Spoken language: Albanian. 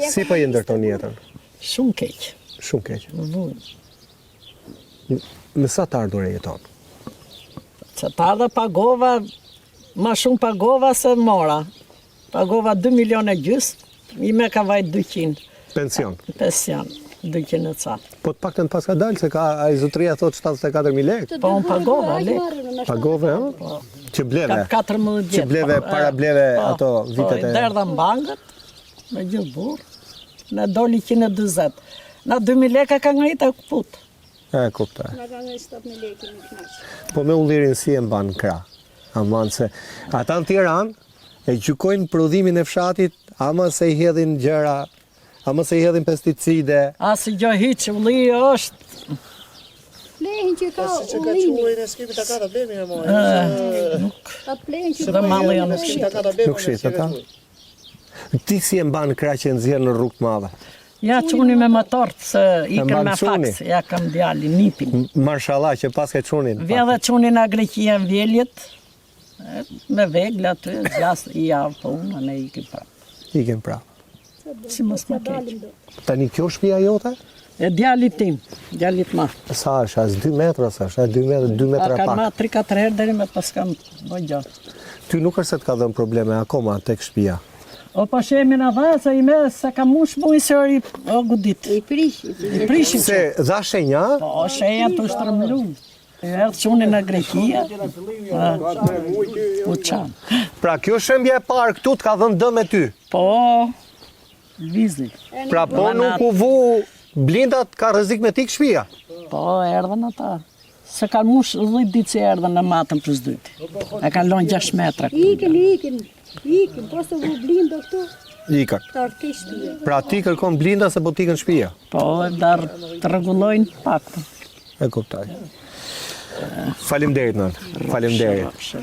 Si po i ndërton jetën? Shumë keq. Shumë keq. Me sa të ardhur e jeton? Që të ardhe pagova, ma shumë pagova se mora. Pagova 2 milion e gjys, i me ka vajt 200. Pension? Pension, 200 e ca. Po të paktën pas ka dalë, se ka a i zotëria thot 74.000 lekë. Po unë pagova, lek. Pagove, ha? Që bleve? Ka 14 vjetë. Që bleve, para bleve ato vitet Po, i derdha mbangët, me gjithë burë, në doli 120. Na 2.000 leka ka ngajta këput. E, kupta. Na ka ngajt 7.000 lekë në knaqë. Po me ullirin si e mban krah. Aman se ata në Tiranë e gjykojnë prodhimin e fshatit, ama se i hedhin gjëra, ama se i hedhin pesticide. Asi gjë hiç, ulliri është. Plehin që ka ullimi. Ta plehin që Dhe malli janë nuk shqitë. Nuk shit, ata? Ti si e mban krah që nxjerr në rrugë të madhe? Ja quni me motor, se ikën mban me çuni? faks, ja kam djali, nipin. Marshallah që pas ke çunin. Vje dhe qunin a Greqia në vjeljet, me vegla aty, gjas i javë po unë, ne ikim prapë. Ikin prapë. Si mos më keq. Tani kjo shtëpia jote? E djalit tim, djalit ma. Sa është, as 2 metra, sa është, 2 A metra ka pak. ma 3-4 herë deri me pas kam bëj gjatë. Ty nuk është se të ka dhënë probleme akoma tek shtëpia. O pa shemi në dha, se i me se ka mush bujë se ori, o gudit. i prish. I prishin që. Se dha shenja? Po, shenja të shtrëmlu. E erdhë qunin në Greqia, u qanë. Pra kjo shembja e parë këtu të ka dhënë dëm e ty. Po, vizi. Pra po nuk u vu blindat ka rrezik me tik shtëpia. Po, erdhën ata. Se kanë mush 10 ditë që erdhën në matën plus 2. E kanë lonë 6 metra. Ikin, po se vu blindo këtu, Ikën. të arkesh shtëpia. Pra ti kërkon blinda se po t'ikën shtëpia. Po, e darë të rregullojnë pak. E kuptoj. Faleminderit nën. Faleminderit.